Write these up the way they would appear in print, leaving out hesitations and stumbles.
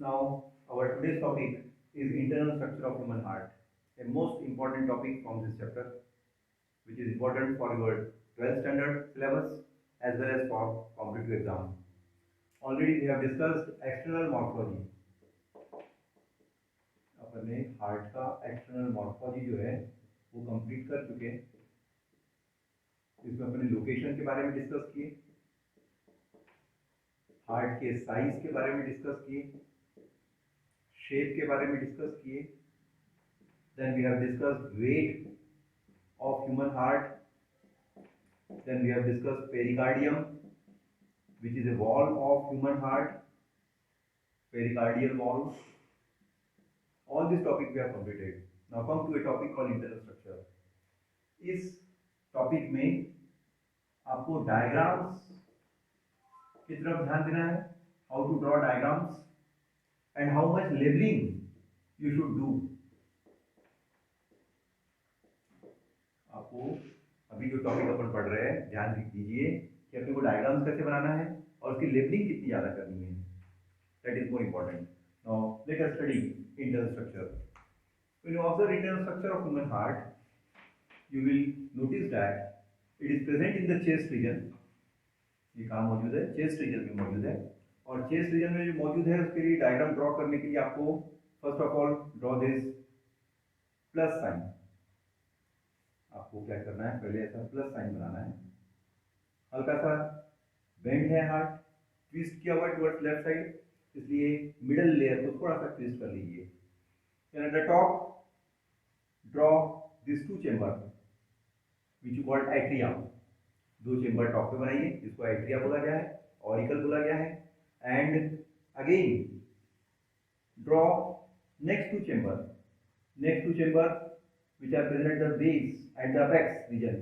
Now, our today's topic is internal structure of human heart, a most important topic from this chapter, which is important for your 12th standard syllabus as well as for competitive exam. Already we have discussed external morphology. अपन ने heart का external morphology जो है वो complete कर चुके हैं. इसमें अपने लोकेशन के बारे में डिस्कस किए, हार्ट के साइज के बारे में डिस्कस किए, शेप के बारे में डिस्कस किए. Then we have discussed weight of human heart. Then we have discussed pericardium which is a wall of human heart, pericardial wall. All this topic we have completed. Now come to a topic called internal structure. इस topic में आपको diagrams की तरफ ध्यान देना है, how to draw diagrams and how much labelling you should do. आपको अभी जो टॉपिक अपन पढ़ रहे हैं ध्यान दीजिए कि अपने को डायग्राम्स कैसे बनाना है और उसकी लेबलिंग कितनी ज़्यादा करनी है. That is more important. Now let us study internal structure. When you observe internal structure of human heart, you will notice that it is present in the chest region. ये कहाँ मौजूद है? चेस्ट रीजन में मौजूद है. और chest region में जो मौजूद है उसके लिए डायग्राम ड्रॉ करने के लिए आपको first of all draw this plus sign. आपको क्या करना है, पहले ऐसा प्लस साइन बनाना है. हल्का सा बेंड है हार्ट, ट्विस्ट किया हुआ टुवर्ड्स लेफ्ट साइड, इसलिए मिडल लेयर को थोड़ा सा ट्विस्ट कर लीजिए. Then at the top, draw these two chamber, which you call atria. दो चेम्बर टॉप पे बनाइए, जिसको एट्रिया बोला गया है, ऑरिकल बोला गया है. And again draw next to chamber which are present at the base and the apex region.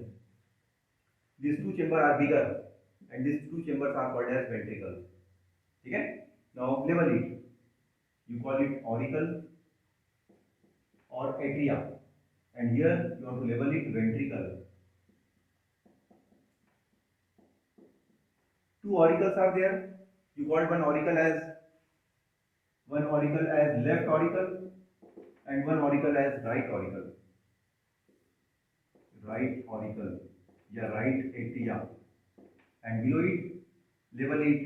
These two chambers are bigger and these two chambers are called as ventricle. ठीक है. Now label it. You call it auricle or atria, and here you have to label it ventricle. Two auricles are there. You called one auricle as left auricle and one auricle as right auricle. Right auricle, yeah, right atria, and below it label it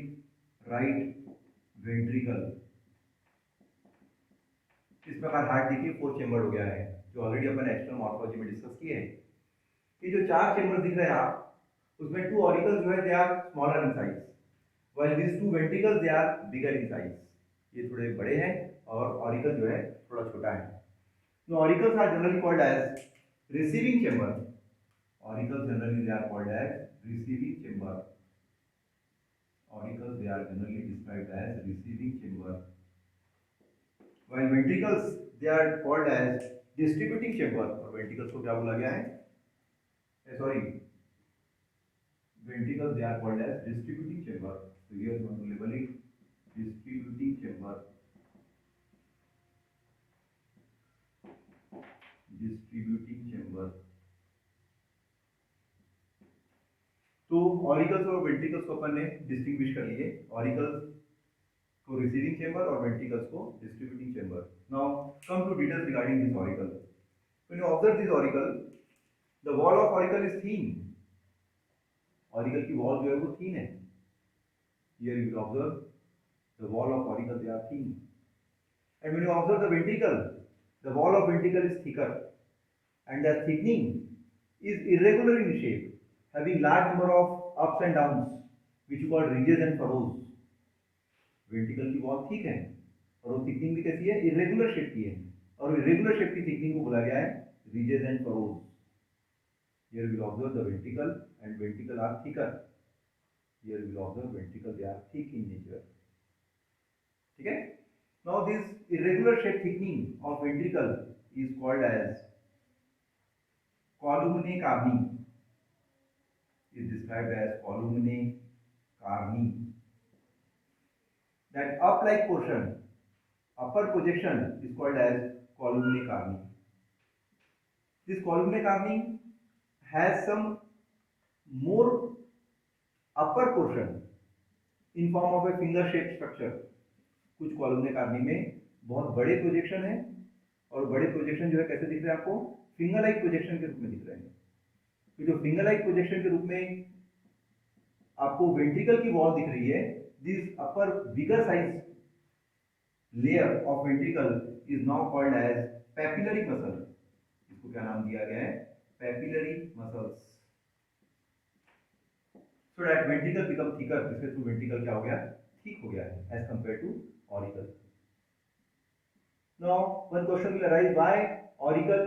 right ventricle. इस प्रकार heart देखिए 4 chamber हो गया है, जो already अपन external morphology में discuss किए हैं. ये जो 4 चेम्बर दिख रहे हैं आप, उसमें 2 ऑरिकल्स जो है they are smaller in size, while this 2 ventricles they are bigger in size. ये थोड़े बड़े हैं और ऑरिकल जो है थोड़ा छोटा है. No auricles are generally called as receiving chamber. Auricles generally they are called as receiving chamber. Auricles they are generally described as receiving chamber. While ventricles they are called as distributing chamber. और ventricles को क्या बोला गया है? Ventricles they are called as distributing chamber. So here you want to label it distributing chamber. Distributing chamber. तो auricles और ventricles को अपन ने डिस्टिंग्विश कर लिए. ऑरिकल्स को रिसीविंग चेम्बर और वेंट्रिकल्स को distributing chamber. Now come to details regarding this auricle. When you observe this auricle, the wall of auricle is thin. Auricle की वॉल जो है वो थीन है. Here you observe the wall of auricle they are thin. And when you observe the ventricle, the wall of ventricle is thicker and the thickening is irregular in shape, having large number of ups and downs which you call ridges and furrows. Ventricle की wall ठीक है और वो thickening भी कैसी है, irregular shape की है. और इरेगुलर शेप की थिकनिंग को बोला गया है ridges and furrows. Here we observe the ventricle and ventricle are thicker. Here we observe ventricle they are thick in nature. ठीक है. Now this irregular shape thickening of ventricle is called as columnae carni. Is described as columnae carni. That up-like portion, upper projection is called as columnae carni. This columnae carni has some more upper portion in form of a finger-shaped structure. कुछ columnar Karbi में बहुत बड़े projection है, और बड़े projection जो है कैसे दिख रहे हैं आपको, फिंगर लाइक प्रोजेक्शन के रूप में दिख रहे हैं। तो जो फिंगर लाइक प्रोजेक्शन के रूप में आपको वेंट्रिकल की वॉल दिख रही है, this upper bigger size layer of ventricle is now called as papillary muscle. इसको क्या नाम दिया गया है, papillary muscles, so that ventricle become thicker. इसके थ्रू वेंट्रिकल क्या हो गया, थिक हो गया है as compare to auricle. Now one question will arise, why auricle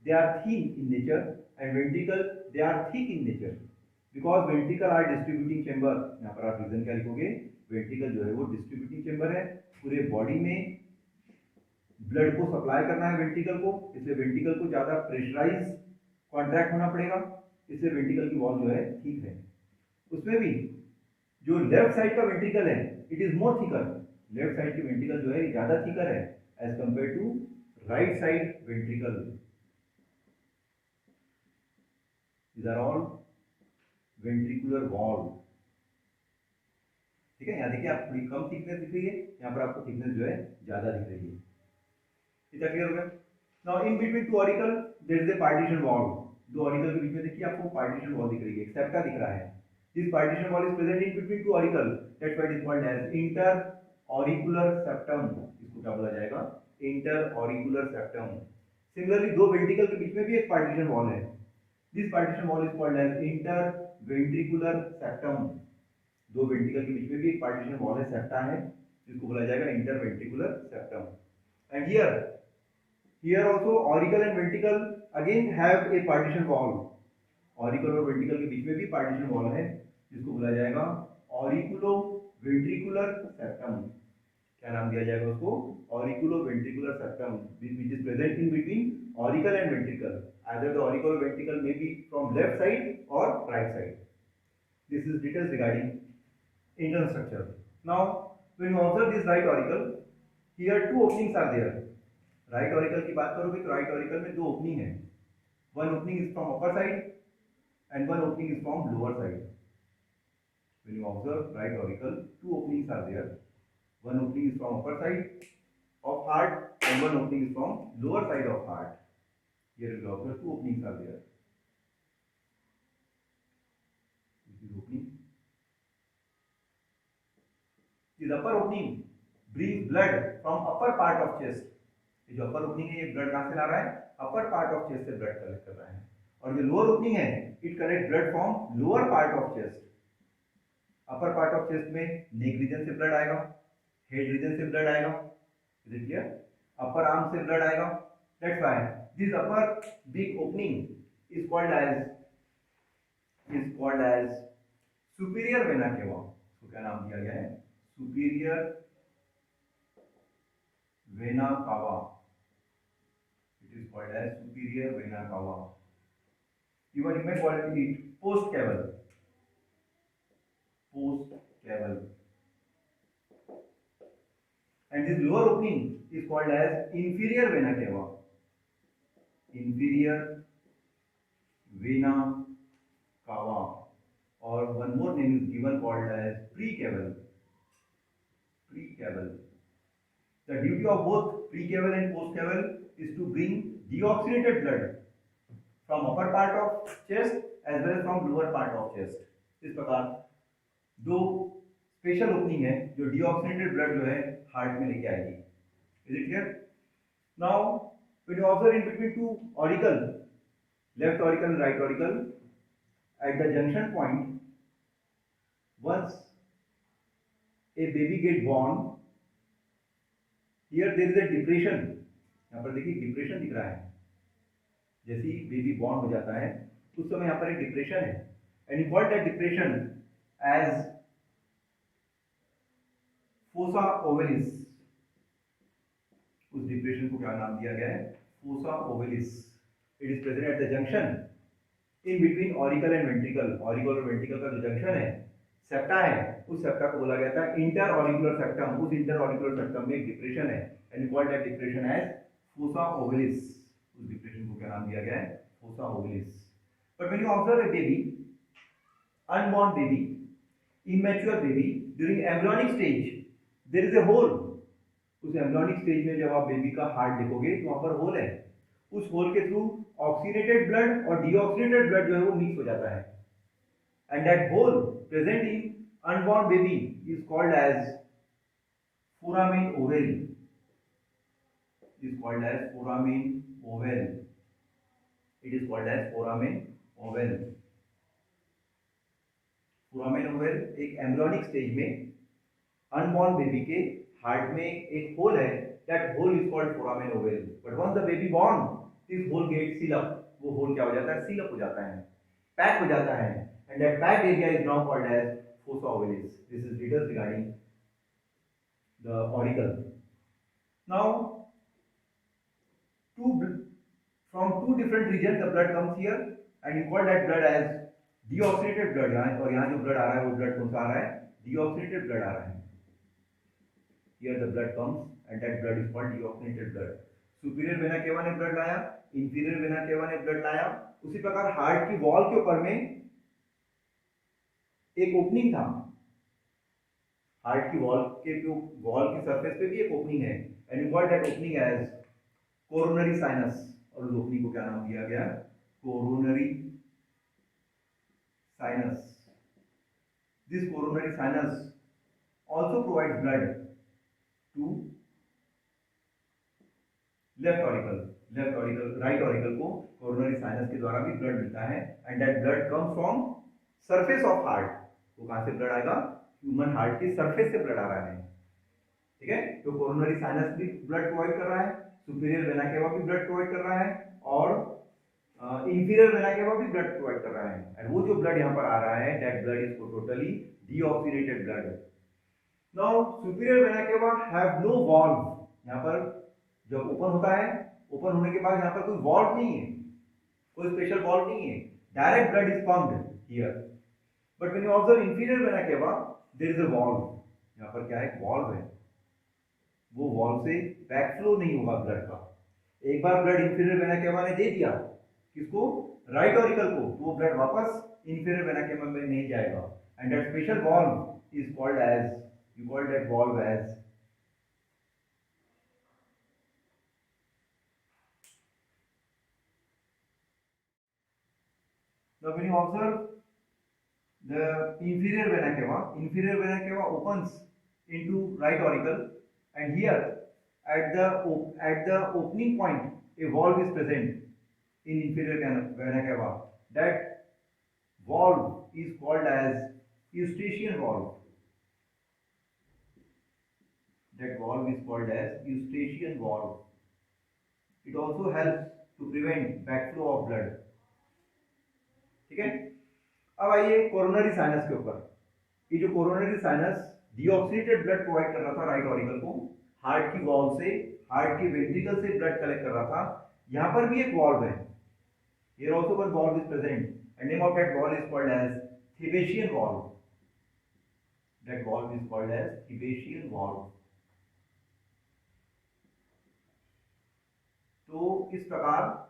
they are thin in nature and ventricle they are thick in nature? Because ventricle are distributing chamber. यहाँ पर आप reason क्या लिखोगे, वेंट्रिकल जो है वो डिस्ट्रीब्यूटिंग चेंबर है, पूरे बॉडी में ब्लड को सप्लाई करना है वेंट्रिकल को, इसलिए वेंट्रिकल को ज्यादा प्रेशराइज कॉन्ट्रैक्ट होना पड़ेगा, इसलिए वेंट्रिकल की वॉल जो है ठीक है। उसमें भी जो लेफ्ट साइड का वेंट्रिकल है it is more thicker, left side की वेंट्रिकल जो है ज्यादा थिकर है as compare to right side ventricle. These are all ventricular wall. ठीक है, यहाँ देखिए आप थोड़ी कम थिकनेस दिख रही है, यहाँ पर आपको थिकनेस जो है ज्यादा दिख रही है। इतना क्लियर हो गया? Now in between two auricle there is a partition wall. दो ऑरिकल के बीच में देखिए आपको पार्टीशन वॉल दिख रही है, एक सेप्टा दिख रहा है। This partition wall is present in between two auricle, that's why it is called as inter auricular septum. इसको क्या बोला जाएगा, इंटर ऑरिकुलर सेप्टम। सिमिलरली दो वेंट्रिकल के बीच में भी एक पार्टीशन वॉल है, this partition wall is called as inter ventricular septum. दो वेंट्रिकल के बीच में भी एक पार्टीशन वॉल है, सेप्टा है, जिसको बोला जाएगा inter ventricular septum. And here also auricle and ventricle again have a partition wall। auricle और ventricle के बीच में भी partition wall है, जिसको बोला जाएगा auriculo ventricular septum। क्या नाम दिया जाएगा उसको, auriculo ventricular septum, which is present in between auricle and ventricle। either the auricle or ventricle may be from left side or right side। this is details regarding internal structure। now when you observe this right auricle, here two openings are there। Right auricle की बात करोगे तो right auricle में दो opening है, one opening is from upper side and one opening is from lower side. When you observe right auricle, two openings are there, one opening is from upper side of heart and one opening is from lower side of heart. Here you observe two openings are there. This is opening, this upper opening brings blood from upper part of chest। ये जो अपर opening है ये blood कहां से ला रहा है, upper part of chest से ब्लड कलेक्ट कर रहा है। और जो लोअर ओपनिंग है it collect blood from lower part of chest. Upper part of chest में नेक रीजन से ब्लड आएगा, हेड रीजन से ब्लड आएगा, is it clear, upper arm से ब्लड आएगा। That's why this upper big opening is called as superior vena cava. उसको क्या नाम दिया गया है, superior vena cava. It is called as superior vena cava। Even you may call it post caval। Post caval। And this lower opening is called as inferior vena cava। Inferior vena cava। Or one more name is given called as precaval। Precaval। The duty of both precaval and postcaval is to bring deoxygenated blood from upper part of chest as well as from lower part of chest। इस प्रकार दो special opening है जो deoxygenated blood जो है heart में लेके आएगी। Is it clear? Now when you observe in between two auricle, left auricle and right auricle, at the junction point, once a baby get born, here there is a depression। यहाँ पर देखिए depression दिख रहा है, जैसे ही baby born हो जाता है उस समय यहाँ पर एक डिप्रेशन है, and you call that depression as fossa ovalis. उस डिप्रेशन को क्या नाम दिया गया है, fossa ovalis. It is present at the junction in between auricle and ventricle. Auricle और वेंट्रिकल का जो जंक्शन है, सेप्टा है, उस सेप्टा को बोला गया था इंटर ऑरिकुलर सेप्टम। उस इंटर ऑरिकुलर सेप्टम में एक डिप्रेशन है, and you call that depression as fossa ovalis. उस डिप्रेशन को क्या नाम दिया गया है, fossa ovalis. But when you observe a baby, unborn baby, immature baby, during embryonic stage there is a hole उस एम्ब्रियोनिक स्टेज में जब आप बेबी का हार्ट देखोगे तो वहां पर होल है, उस होल के थ्रू ऑक्सीनेटेड ब्लड और डीऑक्सीनेटेड ब्लड जो है वो मिक्स हो जाता है, and that hole present in unborn baby is called as foramen oval, is called as foramen oval. It is called as foramen oval. Foramen oval एक embryonic stage में unborn baby के heart में एक hole है, that hole is called foramen oval, but once the baby born this hole get seal up, वो hole क्या हो जाता है, सील अप हो जाता है, पैक हो जाता है, and that packed area is now called as fossa ovalis. This is details regarding the auricle. Now from two different regions the blood comes here and you call that blood as deoxygenated blood. और यहाँ जो blood आ रहा है वो blood कौन सा आ रहा है, deoxygenated blood आ रहा है. Here the blood comes and that blood is called deoxygenated blood. Superior vena केवा ने ब्लड लाया, इंफीरियर वेना केवा ने ब्लड लाया. उसी प्रकार हार्ट की वॉल के ऊपर में एक ओपनिंग था, हार्ट की वॉल की सरफेस पे भी एक ओपनिंग है, and you call that opening as coronary sinus. और उस ओपनिंग को क्या नाम दिया गया, coronary sinus. This coronary sinus also provides blood to left auricle. right auricle को कोरोनरी साइनस के द्वारा भी ब्लड मिलता है, and that blood comes from surface of heart. वो कहां से ब्लड आएगा, ह्यूमन हार्ट की सरफेस से ब्लड आ रहा है. ठीक है, तो कोरोनरी साइनस भी ब्लड प्रोवाइड कर रहा है, सुपीरियर वेना केवा भी ब्लड प्रोवाइड कर रहा है, और इंफीरियर वेना केवा भी ब्लड प्रोवाइड कर रहा है. एंड वो जो ब्लड यहाँ पर आ रहा है that blood is totally deoxygenated blood. Now superior vena cava have no valve. यहाँ पर जब ओपन होता है, ओपन होने के बाद यहाँ पर कोई वॉल्व नहीं है, कोई स्पेशल वॉल्व नहीं है, direct blood is pumped here. But when you observe inferior vena cava there is a valve. यहाँ पर क्या है, वॉल्व है, वो वॉल्व से बैकफ्लो नहीं होगा ब्लड का. एक बार ब्लड इंफीरियर वेना केवा ने दे दिया किसको, राइट ऑरिकल को, तो वो ब्लड वापस इंफीरियर वेना केवा में नहीं जाएगा, and that special valve is called as, you call that valve as now when you observe the inferior vena cava opens into right auricle, and here at the opening point a valve is present in inferior vena cava. That valve is called as eustachian valve. That valve is called as eustachian valve. It also helps to prevent backflow of blood. ठीक है, अब आइए coronary sinus के ऊपर. ये जो coronary sinus deoxygenated blood provide कर रहा था राइट ऑरिकल को, हार्ट की वॉल्व से, हार्ट के वेंट्रिकल से ब्लड कलेक्ट कर रहा था. यहां पर भी एक वॉल्व है, here also one valve is present, and name of that valve is called as Thebesian valve. That valve is called as Thebesian valve. तो इस प्रकार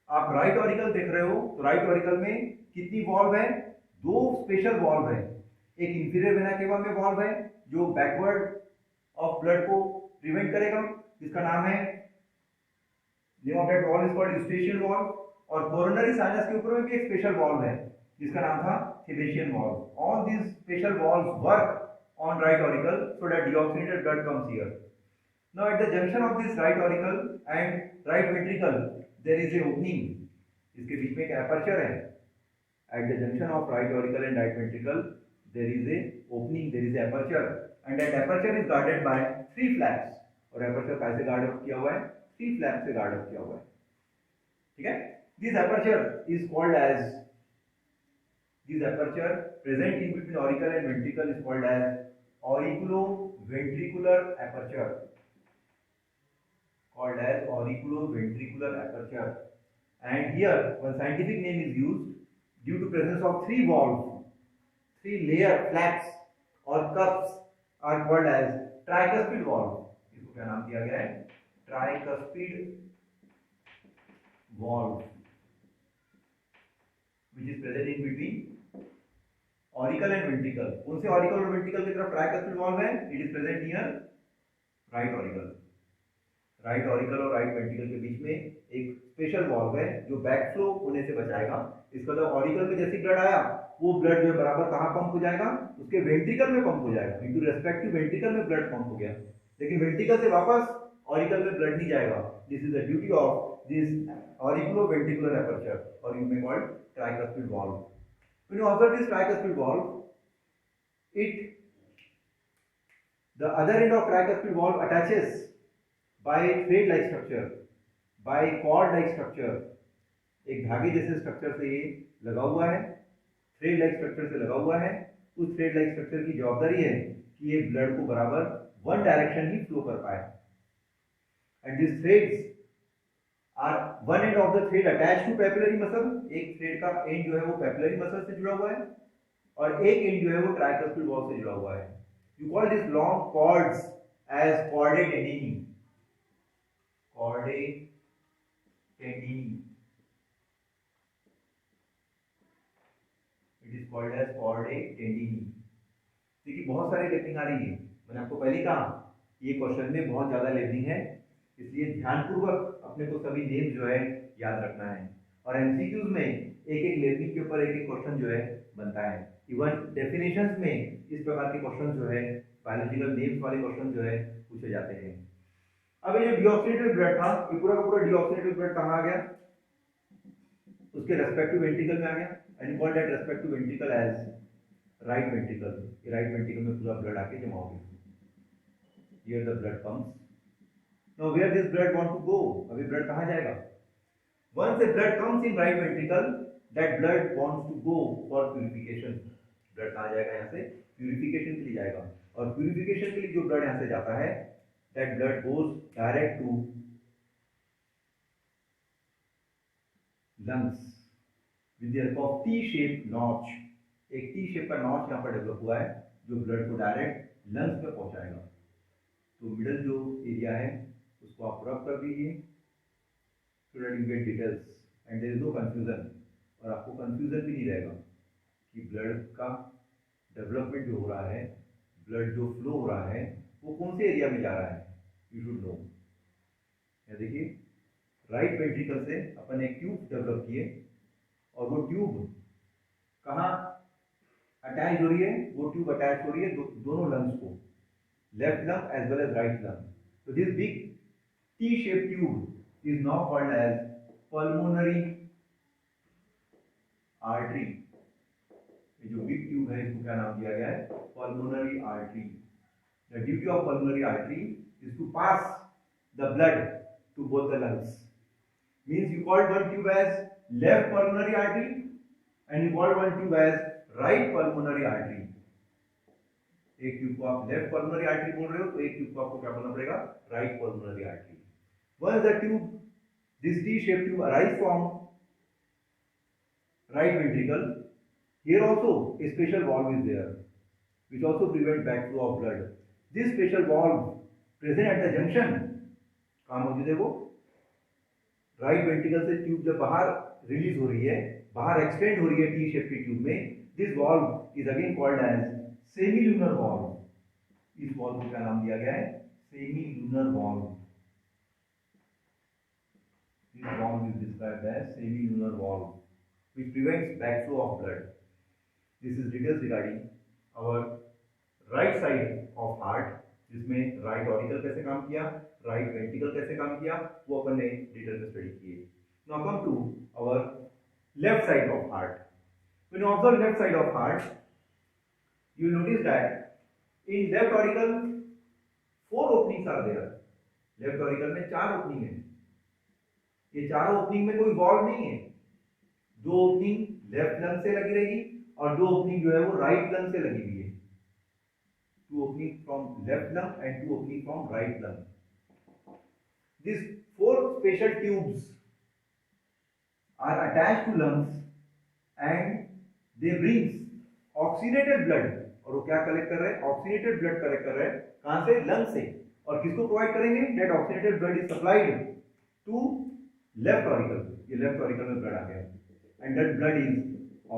आप राइट ऑरिकल देख रहे हो, तो राइट ऑरिकल में कितनी वॉल्व है, दो स्पेशल वॉल्व है. एक इंफीरियर वेना केवा में वॉल्व है जो बैकवर्ड ऑफ ब्लड को प्रिवेंट करेगा, जिसका नाम है, name of that valve is called Eustachian valve. और कोरोनरी साइनस के ऊपर में भी एक स्पेशल वॉल्व है जिसका नाम था thebesian valve. All these special valves work on right auricle so that deoxygenated blood comes here. Now at the junction of this right auricle and right ventricle there is a opening. इसके बीच में एक aperture है. At the junction of right auricle and right ventricle, there is a opening, there is a aperture, and that aperture is guarded by three flaps. और aperture कैसे guard up किया हुआ है, three flaps से guard up किया हुआ है. ठीक है, this aperture is called as, this aperture present in between auricle and ventricle is called as auriculoventricular aperture. Called as auriculoventricular aperture. And here one scientific name is used due to presence of three valves. Three layer flaps or cups are called as tricuspid valve. इसको क्या नाम दिया गया है, tricuspid valve, which is present in between auricle and ventricle. कौन से auricle और ventricle की तरफ tricuspid valve है, it is present near right auricle. Right auricle और राइट वेंट्रिकल के बीच में एक स्पेशल वाल्व है जो बैक फ्लो होने से बचाएगा। इसका जो ऑरिकल में जैसे ब्लड आया वो ब्लड जो है बराबर कहाँ पंप हो जाएगा, उसके वेंट्रिकल में पंप हो जाएगा, इनटू रेस्पेक्टिव वेंट्रिकल में ब्लड पंप हो गया, लेकिन वेंट्रिकल से वापस ऑरिकल में ब्लड नहीं जाएगा। This is the duty of this auriculo ventricular aperture और you may called tricuspid valve. When you observe this tricuspid valve, the other end of tricuspid valve attaches by thread-like structure, by cord-like structure, एक धागे जैसे structure से ये लगा हुआ है, thread like structure से लगा हुआ है। उस थ्रेड लाइक स्ट्रक्चर की जवाबदारी है कि ये ब्लड को बराबर वन डायरेक्शन ही फ्लो कर पाए। And this threads are one end of the thread attach to papillary muscle, एक थ्रेड का एंड जो है वो पेपिलरी मसल से जुड़ा हुआ है और एक एंड जो है वो ट्राइकस्पिड वॉल से जुड़ा हुआ है। You call this long cords as chordae tendineae, chordae tendineae, it is called as chordae tendineae. देखिए बहुत सारी लेबलिंग आ रही है, मैंने आपको पहले कहा ये क्वेश्चन में बहुत ज्यादा लेबलिंग है, इसलिए ध्यानपूर्वक अपने को सभी नेम जो है याद रखना है। और एमसीक्यूज में एक एक लेबलिंग के ऊपर एक एक क्वेश्चन जो है बनता है। इवन डेफिनेशंस में इस प्रकार के क्वेश्चन जो है बायोलॉजिकल नेम्स वाले क्वेश्चन जो है पूछे जाते हैं। अब ये जो डीऑक्सीनेटेड ब्लड था, ये पूरा का पूरा डीऑक्सीनेटेड ब्लड कहाँ आ गया, उसके रेस्पेक्टिव वेंट्रिकल में आ गया and called that respective ventricle as right ventricle. ये राइट वेंट्रिकल में पूरा ब्लड आके जमा हो गया। Here the blood comes. Now where this blood want to go? अभी ब्लड कहाँ जाएगा? Once the blood comes in right ventricle, that blood wants to go for purification. Blood कहाँ जाएगा? यहाँ से प्यूरिफिकेशन के लिए जाएगा और प्यूरिफिकेशन के लिए जो ब्लड यहाँ से जाता है, that blood goes direct to lungs with the help of T-shaped notch. एक T shape का नॉच यहाँ पर डेवलप हुआ है जो ब्लड को डायरेक्ट लंग्स में पहुंचाएगा। तो मिडल जो एरिया है उसको आप रब कर दीजिए so that you get details and there is no confusion, और आपको कंफ्यूजन भी नहीं रहेगा कि ब्लड का डेवलपमेंट जो हो रहा है, ब्लड जो फ्लो हो रहा है वो कौन से एरिया में जा रहा है, यू शुड नो। या देखिए राइट वेंट्रिकल से अपन एक ट्यूब डेवलप किए और वो ट्यूब कहाँ अटैच हो रही है, वो ट्यूब अटैच हो रही है दोनों लंग्स को, left lung as well as right lung. So this big T-shaped tube is now called as pulmonary artery. ये जो big tube है इसको क्या नाम दिया गया है, pulmonary artery. The duty of pulmonary artery is to pass the blood to both the lungs. Means you called one tube as left pulmonary artery and you called one tube as right pulmonary artery. एक tube को आप left pulmonary artery बोल रहे हो तो एक tube को आपको क्या बोलना पड़ेगा, right pulmonary artery. Once the tube, this T-shaped tube arise from right ventricle, here also a special valve is there which also prevents backflow of blood. This special valve present at the junction कहाँ मौजूद है, वो right ventricle से tube जब बाहर release हो रही है, बाहर एक्सटेंड हो रही है टी शेप की ट्यूब में, this valve is again called as semi lunar valve. इस वाल्व को क्या नाम दिया गया है, semi lunar valve. This valve is described as semi lunar valve which prevents backflow of blood. This is details regarding our right side of heart, जिसमें right auricle कैसे काम किया, राइट वेंट्रिकल कैसे काम किया, वो अपन ने डिटेल में स्टडी किए। Now come to our left side of heart. When you observe left side of heart, you will notice that in left auricle 4 openings are there. Left auricle में 4 opening है। ये चारों ओपनिंग में कोई valve नहीं है। 2 opening left lung से लगी रहेगी और 2 ओपनिंग जो है वो राइट लंग से लगी हुई है। 2 opening from left lung and 2 opening from right lung. These 4 special tubes are attached to lungs and they brings oxygenated blood, और वो क्या कलेक्ट कर रहे हैं, ऑक्सीनेटेड ब्लड कलेक्ट कर रहे हैं, कहां से, लंग से। और किसको प्रोवाइड करेंगे, that oxygenated blood is supplied to left auricle. ये लेफ्ट ऑरिकल में ब्लड आ गया and that blood is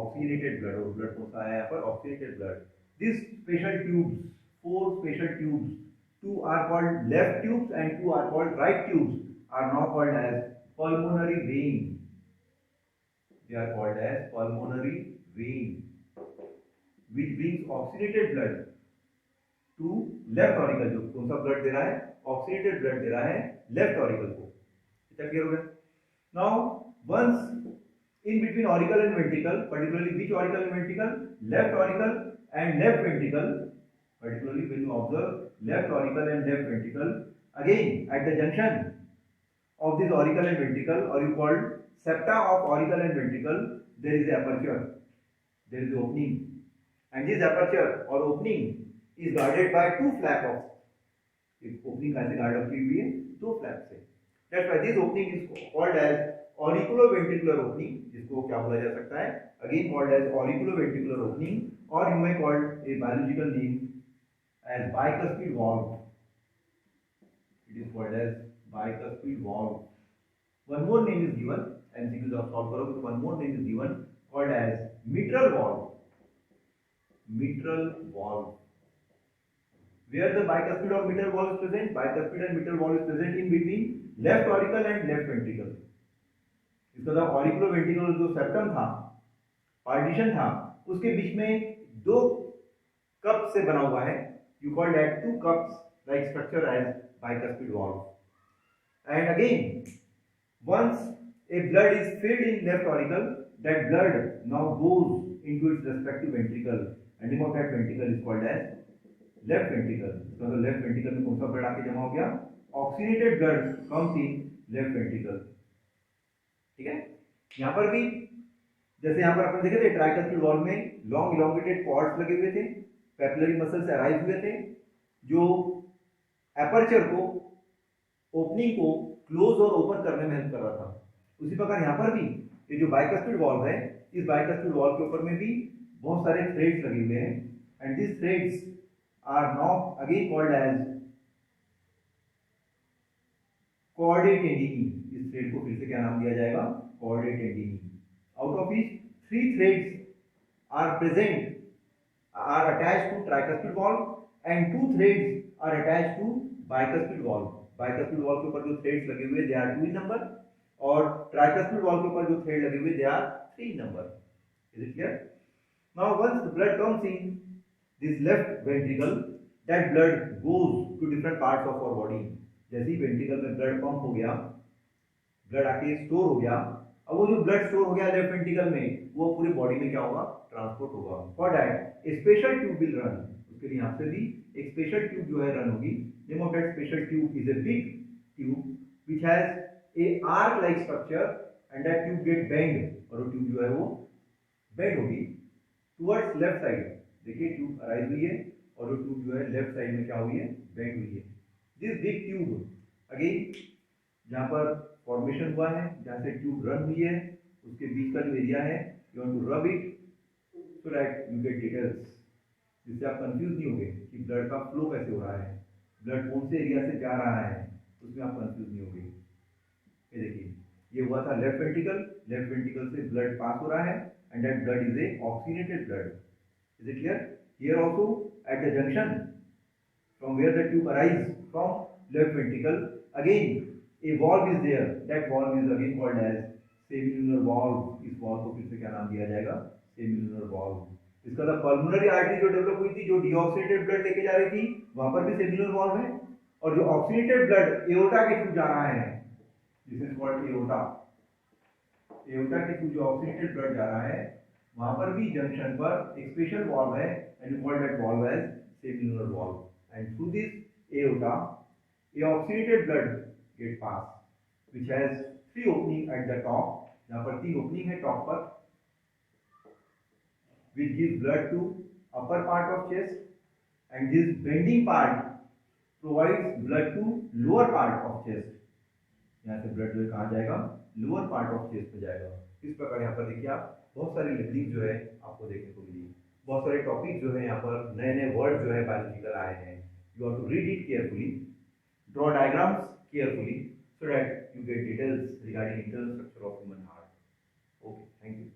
oxygenated blood, और ब्लड कौन सा आया यहाँ पर, oxygenated blood. This special tubes, 4 special tubes two are called left tubes and two are called right tubes, are now called as pulmonary vein. They are called as pulmonary vein, which brings oxygenated blood to left auricle. जो कौन सा blood दे रहा है? Oxidated blood दे रहा है left auricle को. इतना clear हो गया? Now once in between auricle and ventricle, particularly which auricle and ventricle? Left auricle and left ventricle. Particularly when you observe left auricle and left ventricle, again at the junction of this auricle and ventricle, or you called septa of auricle and ventricle, there is a aperture, there is an opening, and this aperture or opening is guarded by two flaps. एक opening कैसे guard की हुई है? दो flaps से. That's why this opening is called as auriculoventricular opening, जिसको क्या बोला जा सकता है? Again called as auriculoventricular opening, or you may call a biological name as bicuspid valve. It is called as bicuspid valve. One more name is given, MCQs आप solve करोगे तो one more name is given called as mitral valve. Mitral valve. Where the bicuspid or mitral valve is present? Bicuspid and mitral valve is present in between left auricle and left ventricle. इसका जो auriculoventricular जो septum था, partition था, उसके बीच में दो cup से बना हुआ है. You call that two cups like structure as bicuspid valve. And again, once a blood is filled in left auricle, that blood now goes into its respective ventricle, and name of that ventricle is called as left ventricle. So the left ventricle में कौन सा blood आके जमा हो गया? Oxygenated blood comes in left ventricle. ठीक है? यहाँ पर भी जैसे यहाँ पर अपन देखे थे ट्राइकस्पिड वॉल्व में लॉन्ग इलोंगेटेड कॉर्ड्स लगे हुए थे, पेपिलरी मसल्स अराइज हुए थे, जो एपर्चर को, ओपनिंग को क्लोज और ओपन करने में हेल्प कर रहा था. उसी प्रकार यहाँ पर भी ये जो बाइकस्पिड वॉल्व है, इस बाइकस्पिड वॉल्व के ऊपर में भी बहुत सारे थ्रेड्स लगे हुए हैं, and this threads are now again called as chordae tendineae. इस थ्रेड को फिर से क्या नाम दिया जाएगा? Chordae tendineae. Out of which three threads are present, are attached to tricuspid valve, and two threads are attached to bicuspid valve. Bicuspid valve के ऊपर जो threads लगे हुए they are 2 in number, और tricuspid valve के ऊपर जो thread लगे हुए they are 3 in number. Is it clear? Now once the blood comes in this left ventricle, that blood goes to different parts of our body. जैसे ही ventricle में blood pump हो गया, blood आके store हो गया, अब वो जो ब्लड स्टोर हो गया लेफ्ट वेंट्रिकल में, वो पूरी बॉडी में क्या होगा? ट्रांसपोर्ट होगा. For that A special tube will run. उसके लिए यहाँ से भी एक स्पेशल ट्यूब जो है रन होगी. Name of that special tube is a big tube which has a arch like structure, and that tube get bend, और वो ट्यूब जो है वो बेंड होगी टुवर्ड्स लेफ्ट साइड. देखिए ट्यूब अराइज हुई है और वो ट्यूब जो है लेफ्ट साइड में क्या हुई है? बेंड हुई है. दिस बिग ट्यूब अगेन जहाँ पर फॉर्मेशन हुआ है, जहाँ से ट्यूब रन हुई है, उसके बीच का जो एरिया है, you want to rub it so that you get details, जिससे आप कंफ्यूज नहीं होंगे कि ब्लड का फ्लो कैसे हो रहा है, ब्लड कौन से एरिया से जा रहा है, उसमें आप कंफ्यूज नहीं होंगे. ये देखिए ये हुआ था लेफ्ट वेंट्रिकल, लेफ्ट वेंट्रिकल से ब्लड पास हो रहा है, and that blood is a oxygenated blood. Is it clear? Here also at the junction from where the tube arise from left ventricle, again a valve is there. That valve is again called as semilunar valve. इस valve को फिर से क्या नाम दिया जाएगा? Semilunar valve. इसका तो pulmonary artery जो डेवलप हुई थी, जो deoxygenated blood लेके जा रही थी, वहां पर भी semilunar valve है, और जो oxygenated blood aorta के थ्रू जा रहा है, this is called aorta. aorta के थ्रू जो oxygenated blood जा रहा है, वहां पर भी जंक्शन पर एक स्पेशल valve है, and we call that valve as semilunar valve. And through this aorta, a oxygenated blood get pass, which has 3 opening at the top. यहाँ पर 3 opening है top पर, which gives blood to upper part of chest, and this bending part provides blood to lower part of chest. यहाँ से blood जो है कहाँ जाएगा? lower part of chest में जाएगा. इस प्रकार यहाँ पर देखिए आप बहुत सारी लिंकिंग जो है आपको देखने को मिली, बहुत सारे टॉपिक जो है यहाँ पर नए-नए वर्ड जो है बायोलॉजिकल आए हैं. You have to read it carefully, draw diagrams carefully, so that you get details regarding internal structure of human heart. Okay, thank you.